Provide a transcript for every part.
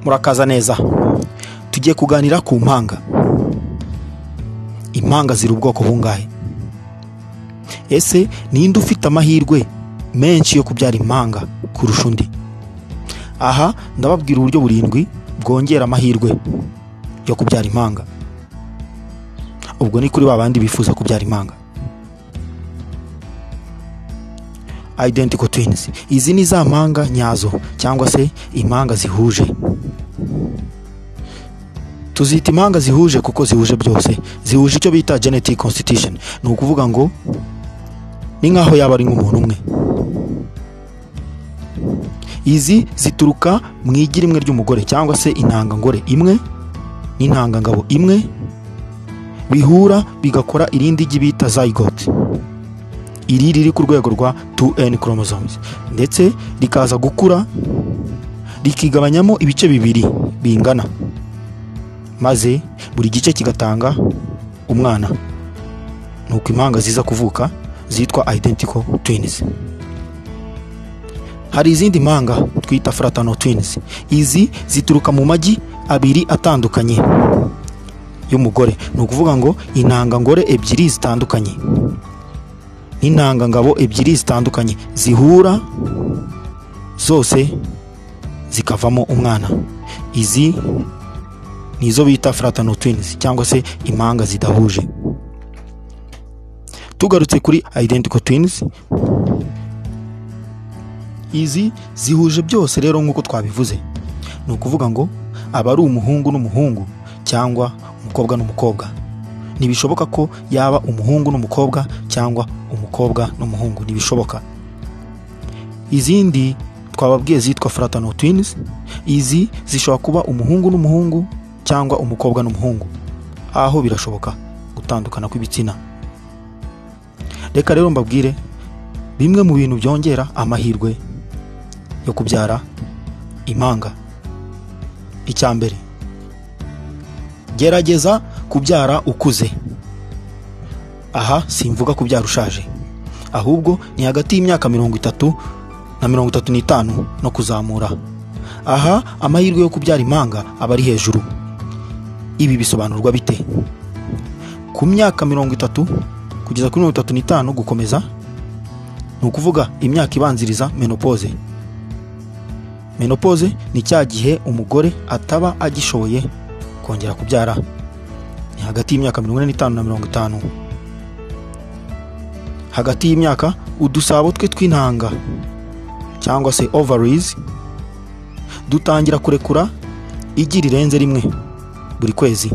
Murakaza neza. Tugiye kuganira ku mpanga. Impanga ziri ubwoko bungahe? Ese ninde ufite amahirwe menshi yo kubyara impanga kurusha undi? Aha ndababwira uburyo burindwi bwongera amahirwe yo kubyara impanga. Ubwo ni kuri babandi bifuza kubyara impanga. Identical twins. Izi ni za mpanga nyazo cyangwa se impanga zihuje. Tuzita impanga zihuje kuko zihuje byose. Zihuje icyo bita genetic constitution. Ni ukuvuga ngo ni nkaho yaba ari nk'umuntu umwe. Izi zituruka mu igi rimwe ry'umugore cyangwa se intangangore imwe n'intangangabo imwe, bihura bigakora irindi igi bita zygote. Iri riri ku rwego rwa 2N chromosomes, ndetse rikaza gukura rikigabanyamo ibice bibiri bingana, maze buri gice kigatanga umwana. Nuko impanga ziza kuvuka zitwa identical twins. Hari izindi mpanga twita fraternal twins. Izi zituruka mu magi abiri atandukanye y'umugore. Ni ukuvuga ngo intangangore ebyiri zitandukanye n'intangangabo ebyiri zitandukanye zihura zose zikavamo umwana. Izi nizo bita fraternal twins cyangwa se impanga zidahuje. Tugarutse kuri identical twins, izi zihuje byose rero nk'uko twabivuze. Ni ukuvuga ngo aba ari umuhungu n'umuhungu cyangwa umukobwa n'umukobwa. Ntibishoboka ko yaba umuhungu n'umukobwa cyangwa umukobwa n'umuhungu, ntibishoboka. Izindi twababwiye zitwa fraternal twins. Izi zishobora kuba umuhungu n'umuhungu cyangwa umukobwa n'umuhungu, aho birashoboka gutandukana kw'ibitsina. Reka rero mbabwire bimwe mu bintu byongera amahirwe yo kubyara impanga. Icya mbere, gerageza kubyara ukuze. Aha simvuga kubyara ushaje, ahubwo ni hagati y'imyaka 30 na 35 no kuzamura. Aha amahirwe yo kubyara impanga aba ari hejuru. Ibi bisobanurwa bite? Ku myaka 30 kugeza kuri 35 gukomeza, ni ukuvuga imyaka ibanziriza menopause. Menopause ni cya gihe umugore ataba agishoboye kongera kubyara. Ni hagati y'imyaka 45 na 50. Hagati y'imyaka udusabo twe tw'intanga cyangwa se ovaries dutangira kurekura igi rirenze rimwe buri kwezi.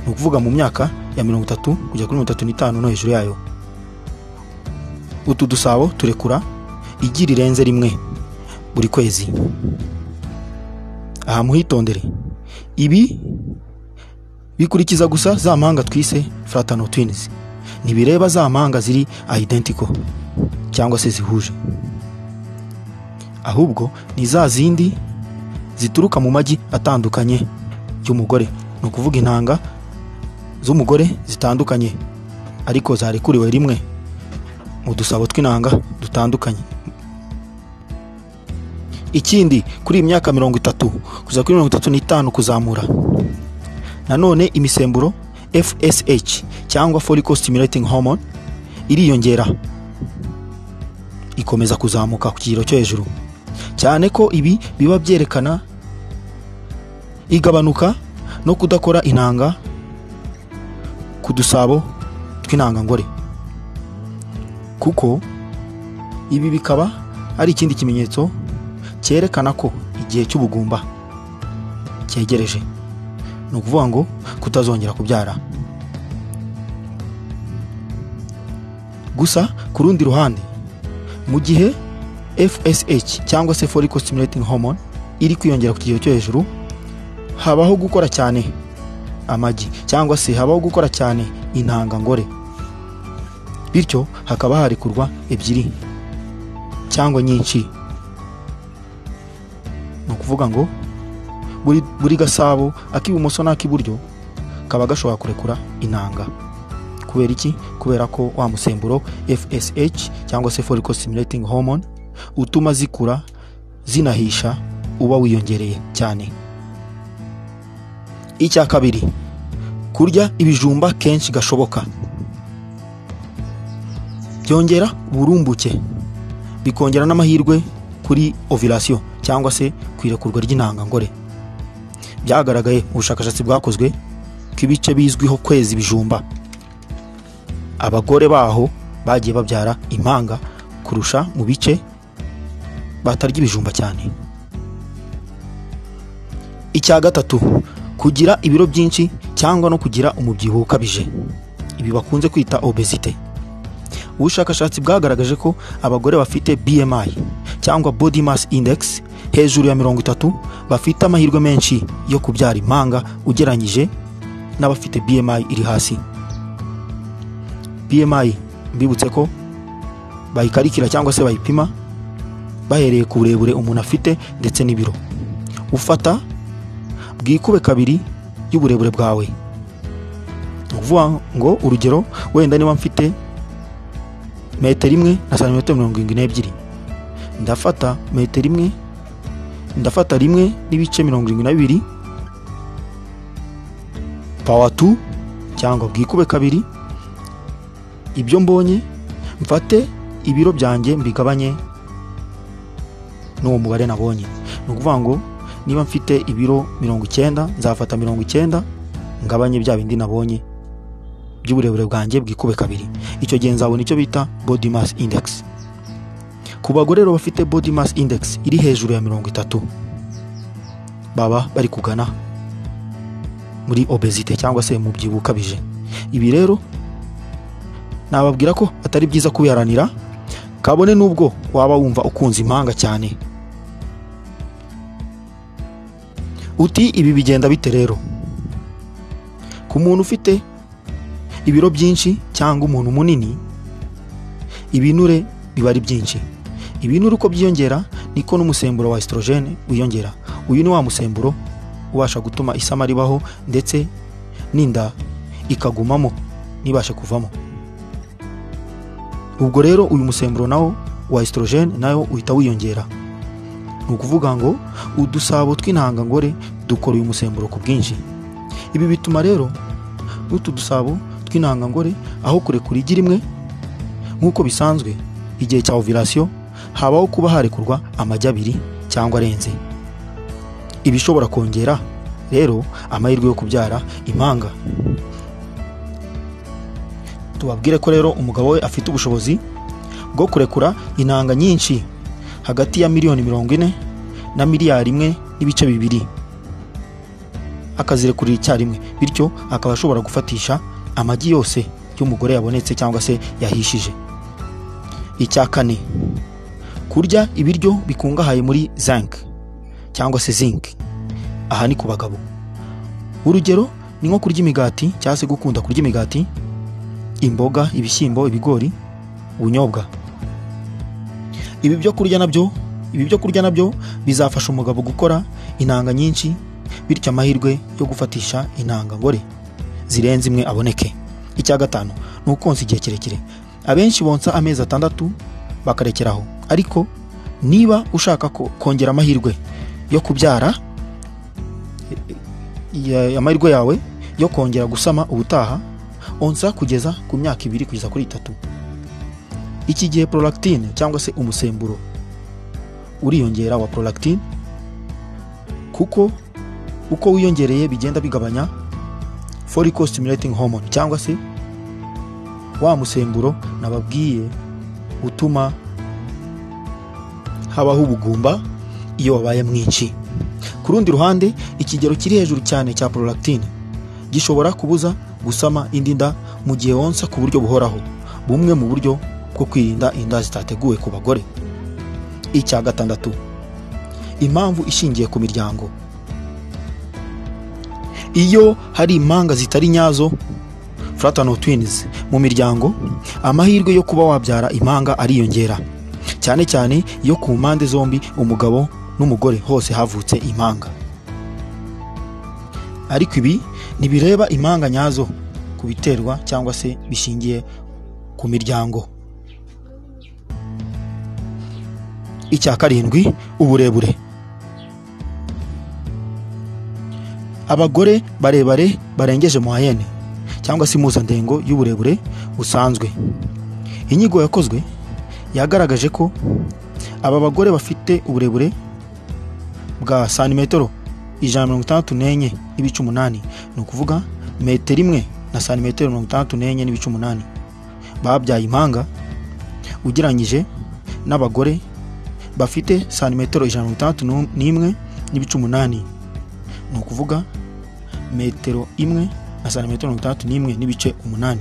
Ni ukuvuga mu myaka ya 30 kujya kuri 35 no hejuru yayo, utu dusabo turekura igi rirenze rimwe buri kwezi. Aha muhitondere, ibi bikurikiza gusa za mpanga twise fraternal twins. Ntibireba za mpanga ziri identical cyangwa se zihuje, ahubwo ni za zindi zituruka mu magi atandukanye y'umugore. Ni ukuvuga intanga z'umugore zitandukanye ariko zarekuriwe rimwe mu dusabo tw'intanga dutandukanye. Ikindi, kuri imyaka 30 kuza kuri 35 kuzamura, nanone imisemburo FSH cyangwa follicle stimulating hormone iriyongera, ikomeza kuzamuka ku kigero cyo hejuru, cyane ko ibi biba byerekana igabanuka no kudakora intanga ku dusabo tw'intangangore. Kuko ibi bikaba ari ikindi kimenyetso cyerekana ko igihe cy'ubugumba cyegereje. Ni ukuvuga ngo kutazongera kubyara. Gusa ku rundi ruhande, mu gihe FSH cyangwa se follicle stimulating hormone iri kwiyongera ku kigero cyo hejuru, habaho gukora cyane amagi cyangwa se habaho gukora cyane intangangore, bityo hakaba harekurwa ebyiri cyangwa nyinshi. Ni ukuvuga ngo buri gasabo ak'ibumoso n'ak'iburyo kaba gashobora kurekura intanga. Kubera iki? Kubera ko wa musemburo FSH cyangwa se follicle stimulating hormone utuma zikura zinahisha uba wiyongereye cyane. Icya kabiri, kurya ibijumba kenshi gashoboka byongera uburumbuke, bikongera n'amahirwe kuri ovulation cyangwa se kwirekurwa ry'intangangore. Byagaragaye mu bushakashatsi bwakozwe ko ibice bizwiho kweza ibijumba abagore baho bagiye babyara impanga kurusha mu bice batarya ibijumba cyane. Icya gatatu, kugira ibiro byinshi cyangwa no kugira umubyibuho ukabije, ibi bakunze kwita obesite. Ubushakashatsi bwagaragaje ko abagore bafite BMI cyangwa body mass index hejuru ya 30 bafite amahirwe menshi yo kubyara impanga ugeranyije n'abafite BMI iri hasi. BMI mbibutse ko bayikarikira cyangwa se bayipima bahereye ku burebure umuntu afite ndetse n'ibiro. Ufata bwikube kabiri y'uburebure bwawe. Uvuga ngo urugero, wenda niba mfite metero 1 na santimetero 72, ndafata metero 1, ndafata 1 n'ibice 72 power 2 cyangwa bwikube kabiri ibyo mbonye, mfate ibiro byanjye mbigabanye n'uwo mubare nabonye. Ni ukuvuga ngo niba mfite ibiro 90, nzafata 90 ngabanye bya bindi nabonye by'uburebure bwanjye bwikube kabiri. Icyo gihe nzabona icyo bita body mass index. Ku bagore rero bafite body mass index iri hejuru ya 30 baba bari kugana muri obesite cyangwa se mu byibuho ukabije. Ibi rero nababwira ko atari byiza kubiharanira, kabone nubwo waba wumva ukunze impanga cyane. Uti ibi bigenda bite rero? Ku muntu ufite ibiro byinshi cyangwa umuntu munini, ibinure biba ari byinshi. Ibinure uko byiyongera niko n'umusemburo wa estrogene wiyongera. Uyu ni wa musemburo ubasha gutuma isama ribaho ndetse n'inda ikagumamo nibashe kuvamo. Ubwo rero uyu musemburo nawo wa estrogene nayo uhita wiyongera. Ni ukuvuga ngo udusabo tw'intangangore dukora uyu musemburo ku bwinshi. Ibi bituma rero utu dusabo tw'intangangore aho kurekura igi rimwe nk'uko bisanzwe igihe cya ovulation, habaho kuba harekurwa amajyi 2 cyangwa arenze. Ibishobora kongera rero amahirwe yo kubyara impanga. Tubabwire ko rero umugabo we afite ubushobozi bwo kurekura intanga nyinshi hagati ya miliyoni 40 na miliyari 1 n'ibice 2 akazirekurira icyarimwe, bityo akaba ashobora gufatisha amagi yose y'umugore yabonetse cyangwa se yahishije. Icya kane, kurya ibiryo bikungahaye muri zinc cyangwa se zinc. Aha ni ku bagabo. Urugero ni nko kurya imigati cyangwa se gukunda kurya imigati, imboga, ibishyimbo, ibigori, ubunyobwa. Ibi byo kurya nabyo bizafasha umugabo gukora intanga nyinshi, bityo amahirwe yo gufatisha intangangore zirenze imwe aboneke. Icya gatanu ni ukonsa igihe kirekire. Abenshi bonsa amezi 6 bakarekeraho, ariko niba ushaka kongera amahirwe yo kubyara, amahirwe yawe yo kongera gusama ubutaha, onsa kugeza ku myaka 2 kugeza kuri 3. Iki gihe prolactine cyangwa se umusemburo uriyongera wa prolactine, kuko uko wiyongereye bigenda bigabanya follicle stimulating hormone cyangwa se wa musemburo nababwiye utuma habaho ubugumba iyo wabaye mwinshi. Ku rundi ruhande, ikigero kiri hejuru cyane cya prolactine gishobora kubuza gusama indi nda mu gihe wonsa ku buryo buhoraho, bumwe mu buryo bwo kwirinda inda zitateguwe ku bagore. Icya gatandatu, impamvu ishingiye ku miryango. Iyo hari impanga zitari nyazo, fraternal twins, mu miryango, amahirwe yo kuba wabyara impanga ariyongera, cyane cyane iyo ku mpande zombi umugabo n'umugore hose havutse impanga. Ariko ibi ntibireba impanga nyazo kubiterwa cyangwa se bishingiye ku miryango. Icya karindwi, uburebure. abagore barebare barengeje moyenne cyangwa se impuzandengo y'uburebure busanzwe. Inyigo yakozwe yagaragaje ko aba bagore bafite uburebure bwa santimetero 164 n'ibice 8, ni ukuvuga metero imwe na santimetero 64 n'ibice 8, babyaye impanga ugereranyije n'abagore bafite santimetero 161 n'ibice 8, ni ukuvuga metero imwe na santimetero 61 n'ibice 8.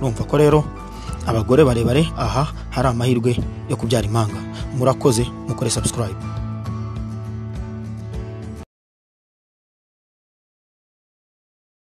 Urumva ko rero abagore barebare aha hari amahirwe yo kubyara impanga. Murakoze, mukore subscribe.